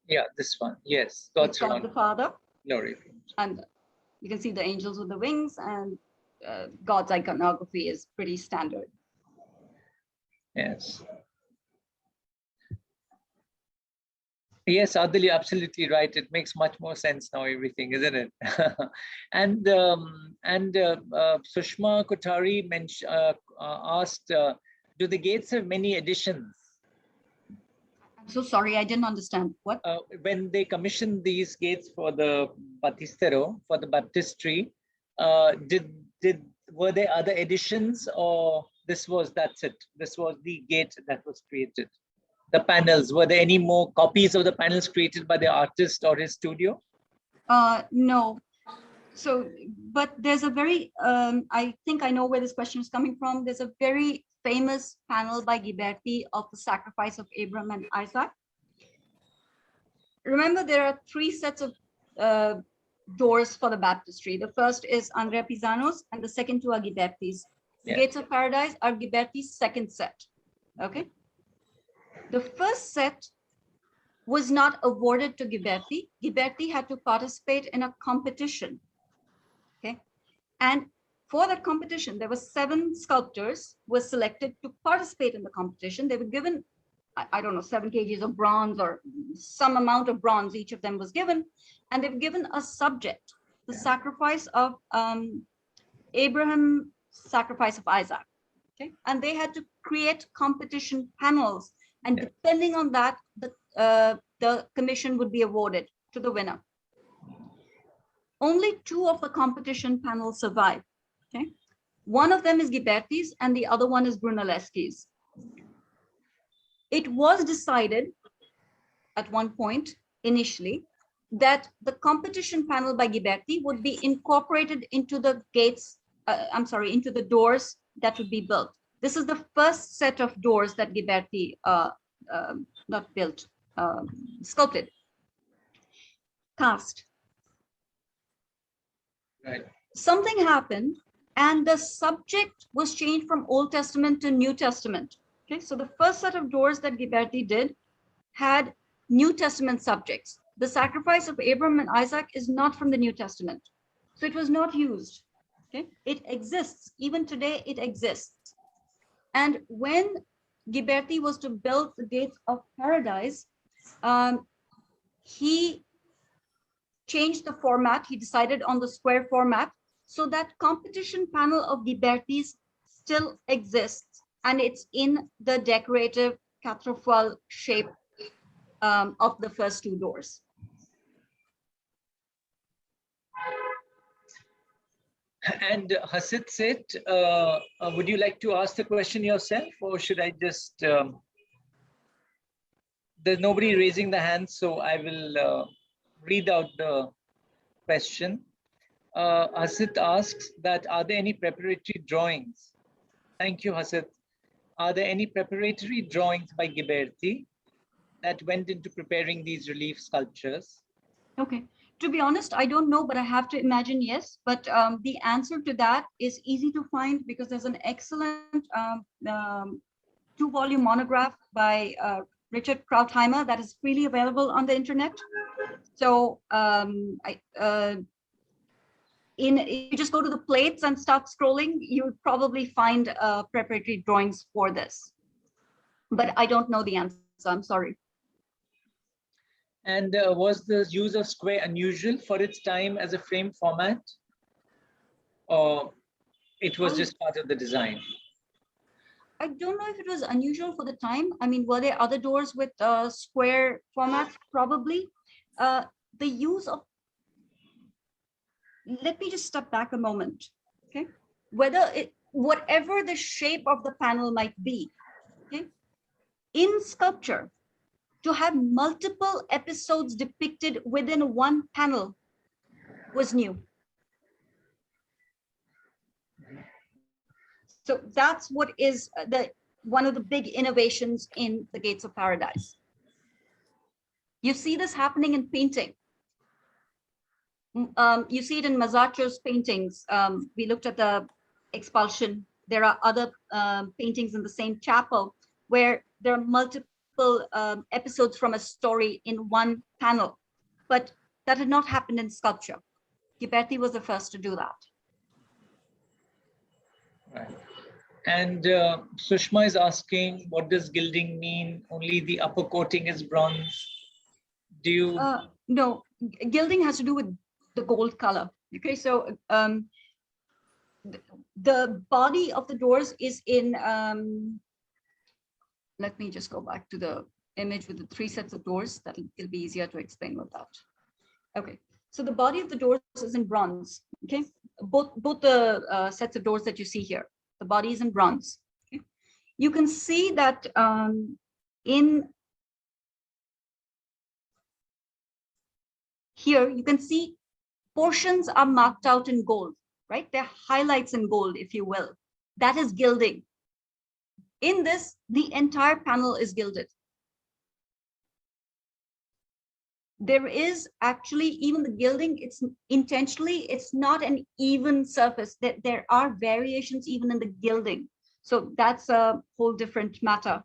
Yeah, this one. Yes, God's God the Father. glory. And you can see the angels with the wings, and God's iconography is pretty standard. Yes. Yes, Adil, you're absolutely right. It makes much more sense now, everything, isn't it? and Sushma Kothari asked, do the gates have many additions? I'm so sorry, I didn't understand. What? When they commissioned these gates for the Baptistero, for the baptistry, were there other additions, or that's it? This was the gate that was created. The panels, were there any more copies of the panels created by the artist or his studio? No. So, but there's a very, I think I know where this question is coming from. There's a very famous panel by Ghiberti of the sacrifice of Abraham and Isaac. Remember, there are three sets of doors for the baptistry. The first is Andrea Pisano's, and the second two are Ghiberti's. The Gates of Paradise are Ghiberti's second set. Okay. The first set was not awarded to Ghiberti. Ghiberti had to participate in a competition. Okay. And for that competition, there were 7 sculptors who were selected to participate in the competition. They were given, I don't know, 7 kgs of bronze or some amount of bronze, each of them was given. And they were given a subject, the sacrifice of Abraham, sacrifice of Isaac. Okay. And they had to create competition panels. And depending on that, the commission would be awarded to the winner. Only 2 of the competition panels survive. Okay, one of them is Ghiberti's and the other one is Brunelleschi's. It was decided at one point initially that the competition panel by Ghiberti would be incorporated into the gates, into the doors that would be built. This is the first set of doors that Ghiberti not built, sculpted, cast. Right. Something happened and the subject was changed from Old Testament to New Testament. Okay, so the first set of doors that Ghiberti did had New Testament subjects. The sacrifice of Abraham and Isaac is not from the New Testament. So it was not used. Okay, it exists. Even today, it exists. And when Ghiberti was to build the Gates of Paradise, he changed the format. He decided on the square format. So that competition panel of Ghiberti's still exists. And it's in the decorative quatrefoil shape of the first 2 doors. And Hasid said, would you like to ask the question yourself, or should I just, there's nobody raising the hand, so I will read out the question. Hasid asks that, are there any preparatory drawings? Thank you, Hasid. Are there any preparatory drawings by Ghiberti that went into preparing these relief sculptures? Okay. To be honest, I don't know, but I have to imagine yes. But the answer to that is easy to find because there's an excellent 2-volume monograph by Richard Krautheimer that is freely available on the internet. So if you just go to the plates and start scrolling, you would probably find preparatory drawings for this. But I don't know the answer, I'm sorry. And was the use of square unusual for its time as a frame format? Or it was just part of the design? I don't know if it was unusual for the time. I mean, were there other doors with square formats? Probably. The use of, let me just step back a moment, okay? Whatever the shape of the panel might be, okay? In sculpture, to have multiple episodes depicted within one panel was new. So that's what is one of the big innovations in the Gates of Paradise. You see this happening in painting. You see it in Masaccios paintings. We looked at the Expulsion there are other paintings in the same chapel where there are multiple episodes from a story in one panel. But that had not happened in sculpture. Ghiberti was the first to do that. Right. And Sushma is asking, what does gilding mean? Only the upper coating is bronze. Do you? No, gilding has to do with the gold color. Okay, so the body of the doors is in, let me just go back to the image with the 3 sets of doors. It'll be easier to explain with that. Okay, so the body of the doors is in bronze. Okay, both the sets of doors that you see here, the body is in bronze. Okay? You can see that in here, you can see portions are marked out in gold, right? They're highlights in gold, if you will. That is gilding. In this, the entire panel is gilded. There is actually, even the gilding, it's intentionally, it's not an even surface. There are variations even in the gilding. So that's a whole different matter.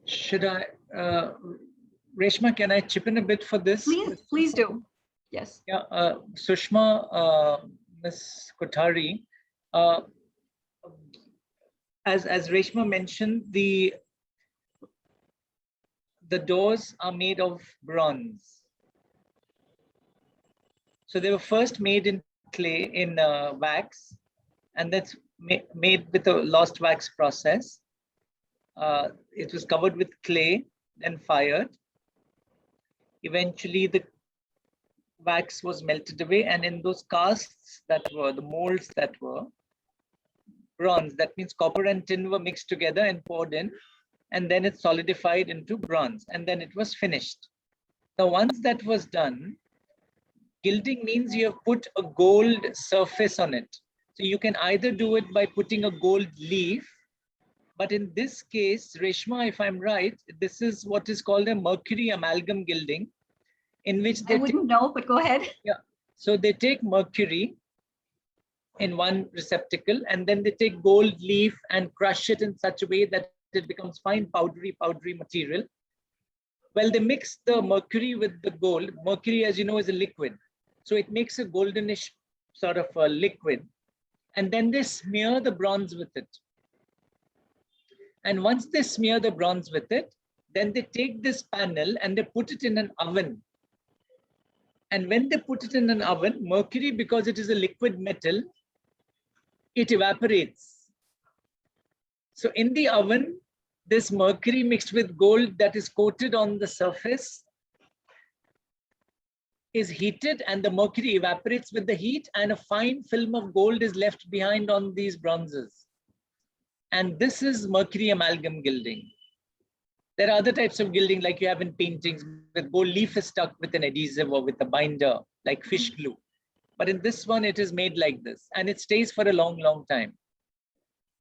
Should I, Reshma, can I chip in a bit for this? Please do. Yes. Yeah, Sushma, Ms. Kothari, as Reshma mentioned, the doors are made of bronze. So they were first made in clay, in wax, and that's made with a lost wax process. It was covered with clay, then fired. Eventually, the wax was melted away, and in those casts that were, the molds that were bronze, that means copper and tin were mixed together and poured in, and then it solidified into bronze, and then it was finished. Now, once that was done, gilding means you have put a gold surface on it. So you can either do it by putting a gold leaf, but in this case, Reshma, if I'm right, this is what is called a mercury amalgam gilding, in which they— I wouldn't know, but go ahead. Yeah. So they take mercury in one receptacle, and then they take gold leaf and crush it in such a way that it becomes fine, powdery material. Well, they mix the mercury with the gold. Mercury, as you know, is a liquid. So it makes a goldenish sort of a liquid. And then they smear the bronze with it. And once they smear the bronze with it, then they take this panel and they put it in an oven. And when they put it in an oven, mercury, because it is a liquid metal, it evaporates. So in the oven, this mercury mixed with gold that is coated on the surface is heated, and the mercury evaporates with the heat, and a fine film of gold is left behind on these bronzes. And this is mercury amalgam gilding. There are other types of gilding like you have in paintings, with gold leaf is stuck with an adhesive or with a binder, like fish glue. But in this one, it is made like this, and it stays for a long, long time.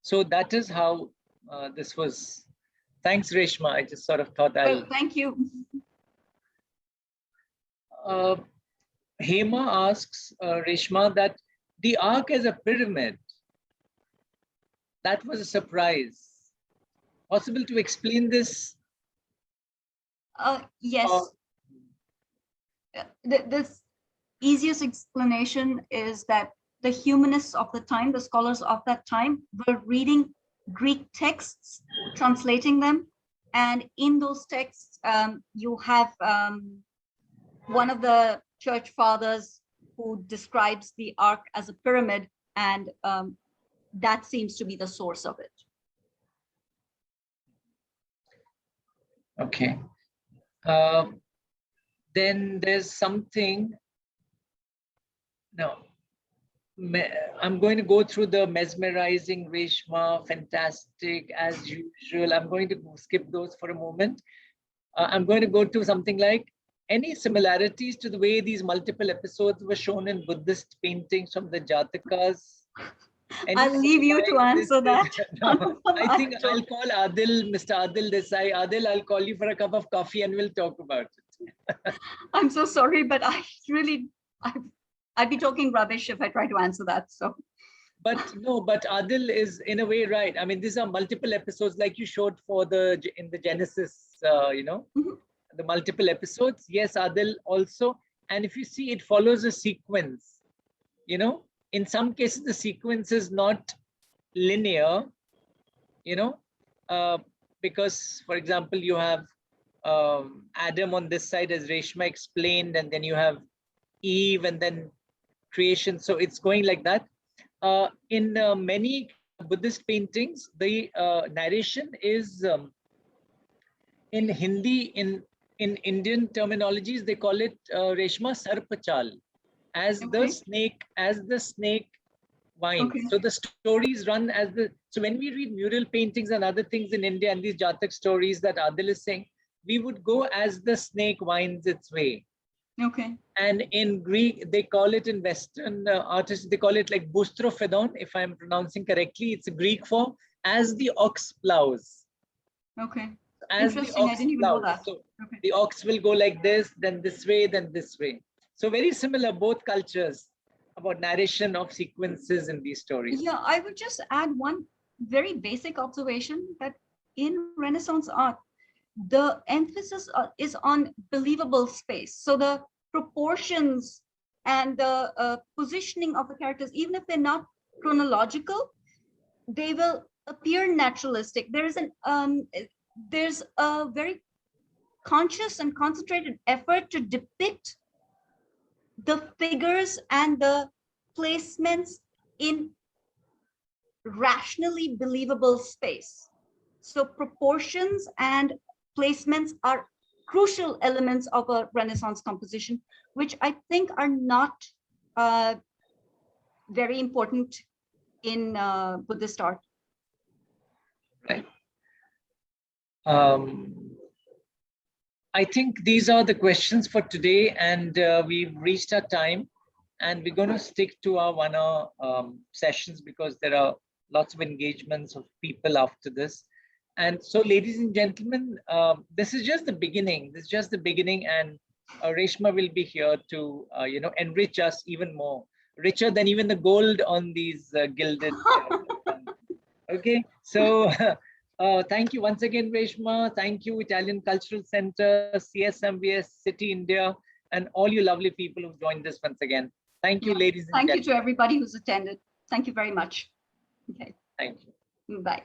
So that is how this was. Thanks, Reshma. I just sort of thought I'll— Well, thank you. Hema asks Reshma that the ark as a pyramid, that was a surprise. Possible to explain this? Yes. The easiest explanation is that the humanists of the time, the scholars of that time, were reading Greek texts, translating them. And in those texts, you have one of the church fathers who describes the ark as a pyramid, and that seems to be the source of it. Okay. Then there's something. No, I'm going to go through the mesmerizing, Reshma, fantastic, as usual. I'm going to skip those for a moment. I'm going to go to something like any similarities to the way these multiple episodes were shown in Buddhist paintings from the Jatakas. I'll leave you to answer that. No, I think I'll call Adil, Mr. Adil Desai. Adil, I'll call you for a cup of coffee and we'll talk about it. I'm so sorry, but I'd be talking rubbish if I try to answer that. So But no, but Adil is in a way right. I mean, these are multiple episodes, like you showed for in the Genesis, the multiple episodes. Yes, Adil also. And if you see, it follows a sequence. In some cases, the sequence is not linear, because, for example, you have Adam on this side, as Reshma explained, and then you have Eve, and then creation. So it's going like that. In many Buddhist paintings, the narration is in Hindi. In Indian terminologies, they call it Reshma Sarpachal, as the snake winds. Okay. So the stories run as so when we read mural paintings and other things in India and these Jatak stories that Adil is saying, we would go as the snake winds its way. Okay. And in Greek, they call it, in Western artists, they call it like bustrophodon, if I'm pronouncing correctly. It's a Greek form, as the ox plows. Okay. As the Interesting. I ox didn't even know plows. that. So Okay. the ox will go like this, then this way, then this way. So very similar, both cultures, about narration of sequences in these stories. Yeah, I would just add one very basic observation, that in Renaissance art, the emphasis is on believable space. So the proportions and the positioning of the characters, even if they're not chronological, they will appear naturalistic. There's a very conscious and concentrated effort to depict the figures and the placements in rationally believable space. So proportions and placements are crucial elements of a Renaissance composition, which I think are not very important in Buddhist art. Right. I think these are the questions for today, and we've reached our time, and we're going to stick to our 1 hour sessions because there are lots of engagements of people after this. And so, ladies and gentlemen, this is just the beginning. This is just the beginning, and Reshma will be here to enrich us even more, richer than even the gold on these gilded. Okay, so. Thank you once again, Reshma. Thank you, Italian Cultural Center, CSMVS, City India, and all you lovely people who've joined us once again. Thank you, ladies and Thank gentlemen. you to everybody who's attended. Thank you very much. Okay. Thank you. Bye.